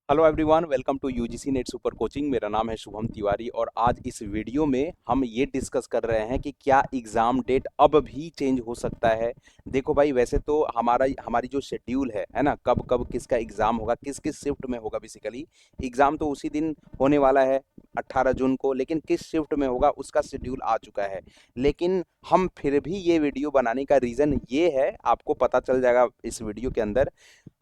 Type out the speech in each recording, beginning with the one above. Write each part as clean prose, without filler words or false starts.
Hello everyone, welcome to UGC NET super coaching. मेरा नाम है शुभम तिवारी और आज इस वीडियो में हम ये डिस्कस कर रहे हैं कि क्या एग्ज़ाम डेट अब भी चेंज हो सकता है। देखो भाई, वैसे तो हमारी जो शेड्यूल है ना, कब कब किसका एग्ज़ाम होगा, किस किस शिफ्ट में होगा। बेसिकली एग्ज़ाम तो उसी दिन होने वाला है 18 जून को, लेकिन किस शिफ्ट में होगा उसका शेड्यूल आ चुका है। लेकिन हम फिर भी ये वीडियो बनाने का रीज़न ये है, आपको पता चल जाएगा इस वीडियो के अंदर।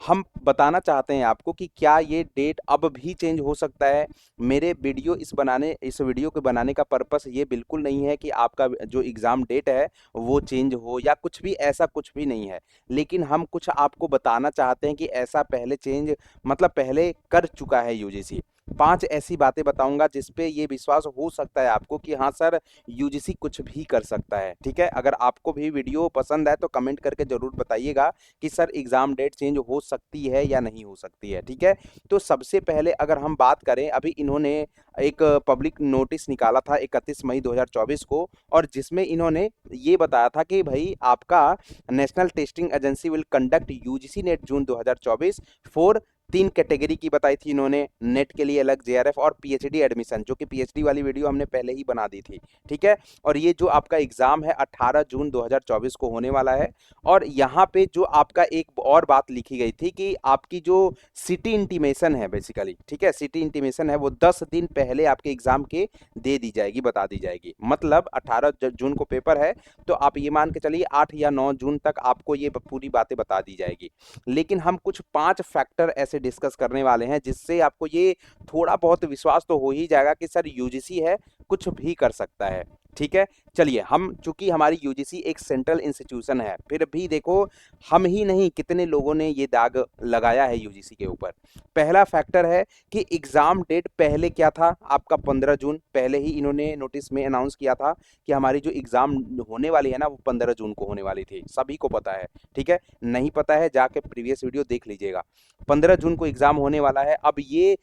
हम बताना चाहते हैं आपको कि क्या ये डेट अब भी चेंज हो सकता है। मेरे वीडियो इस वीडियो को बनाने का पर्पस ये बिल्कुल नहीं है कि आपका जो एग्ज़ाम डेट है वो चेंज हो या कुछ भी, ऐसा कुछ भी नहीं है। लेकिन हम कुछ आपको बताना चाहते हैं कि ऐसा पहले चेंज, मतलब पहले कर चुका है यूजीसी। 5 ऐसी बातें बताऊँगा जिस पे ये विश्वास हो सकता है आपको कि हाँ सर, यूजीसी कुछ भी कर सकता है, ठीक है? अगर आपको भी वीडियो पसंद है तो कमेंट करके ज़रूर बताइएगा कि सर एग्ज़ाम डेट चेंज हो सकती है या नहीं हो सकती है, ठीक है? तो सबसे पहले अगर हम बात करें, अभी इन्होंने एक पब्लिक नोटिस निकाला था 31 मई 2024 को, और जिसमें इन्होंने ये बताया था कि भाई आपका national testing agency will conduct UGC net June 2024 for 3 category की बताई थी इन्होंने। नेट के लिए अलग, जेआरएफ और पीएचडी एडमिशन, जो कि पीएचडी वाली वीडियो हमने पहले ही बना दी थी, ठीक है? और ये जो आपका एग्ज़ाम है 18 जून 2024 को होने वाला है। और यहाँ पे जो आपका एक और बात लिखी गई थी कि आपकी जो सिटी इंटीमेशन है बेसिकली, ठीक है, सिटी इंटीमेशन है वो 10 दिन पहले आपके एग्जाम के दे दी जाएगी, बता दी जाएगी। मतलब 18 जून को पेपर है तो आप ये मान के चलिए 8 या 9 जून तक आपको ये पूरी बातें बता दी जाएगी। लेकिन हम कुछ 5 फैक्टर ऐसे डिस्कस करने वाले हैं जिससे आपको ये थोड़ा बहुत विश्वास तो हो ही जाएगा कि सर यूजीसी है, कुछ भी कर सकता है, ठीक है? चलिए, हम चूंकि हमारी यूजीसी एक सेंट्रल इंस्टीट्यूशन है, फिर भी देखो हम ही नहीं कितने लोगों ने ये दाग लगाया है यूजीसी के ऊपर। पहला फैक्टर है कि एग्जाम डेट पहले क्या था आपका 15 जून, पहले ही इन्होंने नोटिस में अनाउंस किया था कि हमारी जो एग्जाम होने वाली है ना वो 15 जून को होने वाली थी, सभी को पता है, ठीक है? नहीं पता है जाके प्रीवियस वीडियो देख लीजिएगा। 15 जून को एग्जाम होने वाला है। अब ये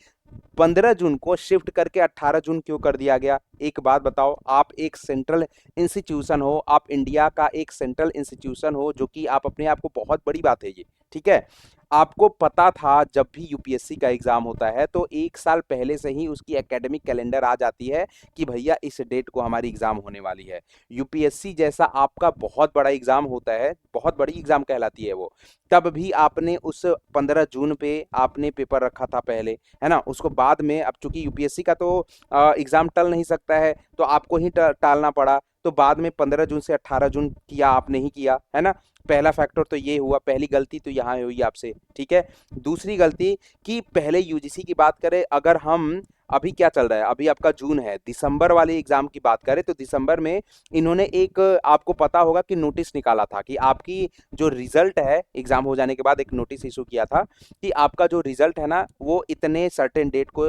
15 जून को शिफ्ट करके 18 जून क्यों कर दिया गया? एक बात बताओ, आप एक सेंट्रल इंस्टीट्यूशन हो, आप इंडिया का एक सेंट्रल इंस्टीट्यूशन हो, जो कि आप अपने आप को, बहुत बड़ी बात है ये, ठीक है? आपको पता था जब भी यूपीएससी का एग्जाम होता है तो 1 साल पहले से ही उसकी एकेडमिक कैलेंडर आ जाती है कि भैया इस डेट को हमारी एग्जाम होने वाली है। यूपीएससी जैसा आपका बहुत बड़ा एग्जाम होता है, बहुत बड़ी एग्जाम कहलाती है वो, तब भी आपने उस 15 जून पे आपने पेपर रखा था पहले, है ना? उसको बाद में, अब चूंकि यूपीएससी का तो एग्जाम टल नहीं सकता है तो आपको ही टालना पड़ा, तो बाद में 15 जून से 18 जून किया, आपने ही किया, है ना? पहला फैक्टर तो ये हुआ, पहली गलती तो यहाँ हुई आपसे, ठीक है? दूसरी गलती कि पहले यूजीसी की बात करें, अगर हम अभी क्या चल रहा है, अभी आपका जून है, दिसंबर वाले एग्जाम की बात करें तो दिसंबर में इन्होंने एक, आपको पता होगा कि नोटिस निकाला था कि आपकी जो रिजल्ट है, एग्जाम हो जाने के बाद एक नोटिस इशू किया था कि आपका जो रिजल्ट है ना वो इतने सर्टेन डेट को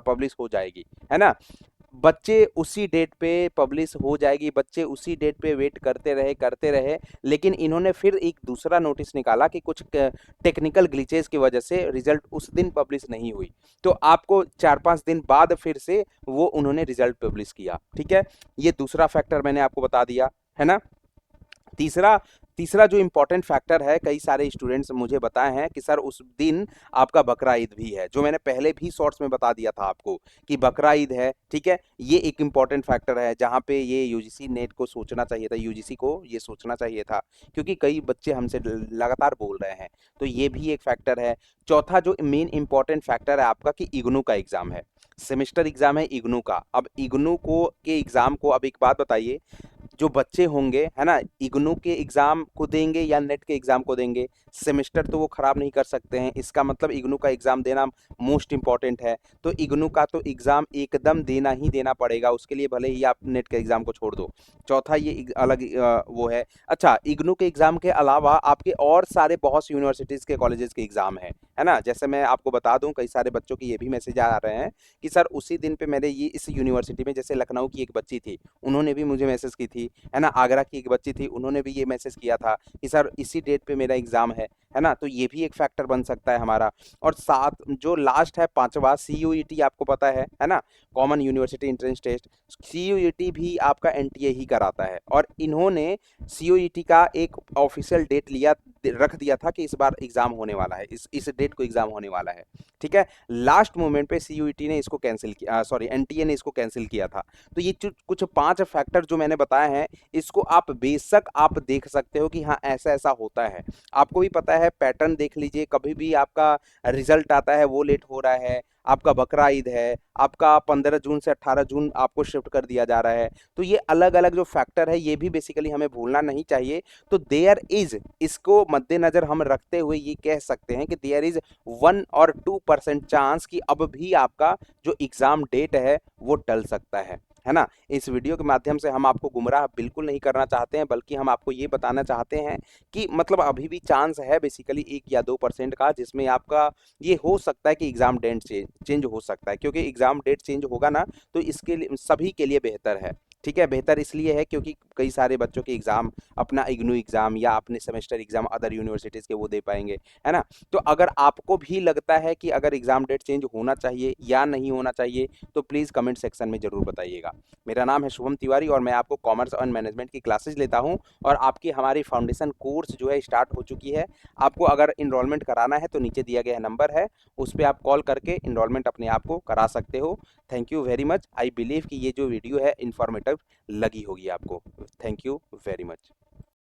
पब्लिश हो जाएगी, है ना? बच्चे उसी डेट पे पब्लिश हो जाएगी, बच्चे उसी डेट पे वेट करते रहे, लेकिन इन्होंने फिर एक दूसरा नोटिस निकाला कि कुछ टेक्निकल ग्लिचेस की वजह से रिजल्ट उस दिन पब्लिश नहीं हुई, तो आपको 4-5 दिन बाद फिर से वो उन्होंने रिजल्ट पब्लिश किया, ठीक है? ये दूसरा फैक्टर मैंने आपको बता दिया, है ना? तीसरा तीसरा जो इम्पोर्टेंट फैक्टर है, कई सारे स्टूडेंट्स मुझे बताए हैं कि सर उस दिन आपका बकरा ईद भी है, जो मैंने पहले भी शॉर्ट्स में बता दिया था आपको कि बकरा ईद है, ठीक है? ये एक इम्पोर्टेंट फैक्टर है जहाँ पे ये यूजीसी नेट को सोचना चाहिए था, यूजीसी को ये सोचना चाहिए था, क्योंकि कई बच्चे हमसे लगातार बोल रहे हैं, तो ये भी एक फैक्टर है। चौथा जो मेन इंपॉर्टेंट फैक्टर है आपका कि इग्नू का एग्जाम है, सेमेस्टर एग्जाम है इग्नू का। अब इग्नू को के एग्जाम को, अब एक बात बताइए, जो बच्चे होंगे, है ना, इग्नू के एग्जाम को देंगे या नेट के एग्जाम को देंगे? सेमेस्टर तो वो खराब नहीं कर सकते हैं, इसका मतलब इग्नू का एग्जाम देना मोस्ट इंपॉर्टेंट है, तो इग्नू का तो एग्जाम एकदम देना ही देना पड़ेगा, उसके लिए भले ही आप नेट के एग्जाम को छोड़ दो। चौथा ये अलग वो है। अच्छा, इग्नू के एग्जाम के अलावा आपके और सारे बहुत सी यूनिवर्सिटीज के, कॉलेजेस के एग्जाम है ना? जैसे मैं आपको बता दूं, कई सारे बच्चों के ये भी मैसेज आ रहे हैं कि सर उसी दिन पे मेरे ये इस यूनिवर्सिटी में, जैसे लखनऊ की एक बच्ची थी, उन्होंने भी मुझे मैसेज की थी थी, है ना? आगरा की एक बच्ची थी, उन्होंने भी ये मैसेज किया था कि सर इसी डेट पे मेरा एग्ज़ाम है ना? तो ये भी एक फैक्टर बन सकता है हमारा। और साथ जो लास्ट है 5वां सीयूईटी आपको पता है ना? Common university entrance test. CUET भी आपका एनटीए ही कराता है और इन्होंने सीयूईटी का एक ऑफिशियल डेट रख दिया था कि इस बार एग्ज़ाम होने वाला है, इस डेट को एग्ज़ाम होने वाला है, ठीक है? लास्ट मोमेंट पे सीयूईटी ने इसको कैंसिल किया, सॉरी एनटीए ने इसको कैंसिल किया था। तो ये कुछ 5 फैक्टर जो मैंने बताए हैं, इसको आप बेशक आप देख सकते हो कि हाँ, ऐसा-ऐसा होता है। आपको भी पता है, पैटर्न देख लीजिए, कभी भी आपका रिजल्ट आता है वो लेट हो रहा है, आपका बकरा ईद है, आपका 15 जून से 18 जून आपको शिफ्ट कर दिया जा रहा है। तो ये अलग-अलग जो फैक्टर है, ये भी बेसिकली हमें भूलना नहीं चाहिए। तो देयर इज़, इसको मद्देनज़र हम रखते हुए ये कह सकते हैं कि देयर इज़ 1 और 2% चांस कि अब भी आपका जो एग्ज़ाम डेट है, वो टल सकता है ना? इस वीडियो के माध्यम से हम आपको गुमराह बिल्कुल नहीं करना चाहते हैं, बल्कि हम आपको ये बताना चाहते हैं कि मतलब अभी भी चांस है बेसिकली 1 या 2% का, जिसमें आपका ये हो सकता है कि एग्ज़ाम डेट चेंज हो सकता है, क्योंकि एग्ज़ाम डेट चेंज होगा ना, तो इसके लिए सभी के लिए बेहतर है, ठीक है? बेहतर इसलिए है क्योंकि कई सारे बच्चों के एग्ज़ाम, अपना इग्नू एग्ज़ाम या अपने सेमेस्टर एग्ज़ाम अदर यूनिवर्सिटीज़ के वो दे पाएँगे, है ना? तो अगर आपको भी लगता है कि अगर एग्ज़ाम डेट चेंज होना चाहिए या नहीं होना चाहिए, तो प्लीज़ कमेंट सेक्शन में ज़रूर बताइएगा। मेरा नाम है शुभम तिवारी और मैं आपको कॉमर्स और मैनेजमेंट की क्लासेस लेता हूँ और आपकी हमारी फाउंडेशन कोर्स जो है स्टार्ट हो चुकी है। आपको अगर इनरोलमेंट कराना है तो नीचे दिया गया नंबर है, उस पे आप कॉल करके इनरोलमेंट अपने आप को करा सकते हो। Thank you very much. I believe कि ये जो वीडियो है इन्फॉर्मेटिव लगी होगी आपको। Thank you very much.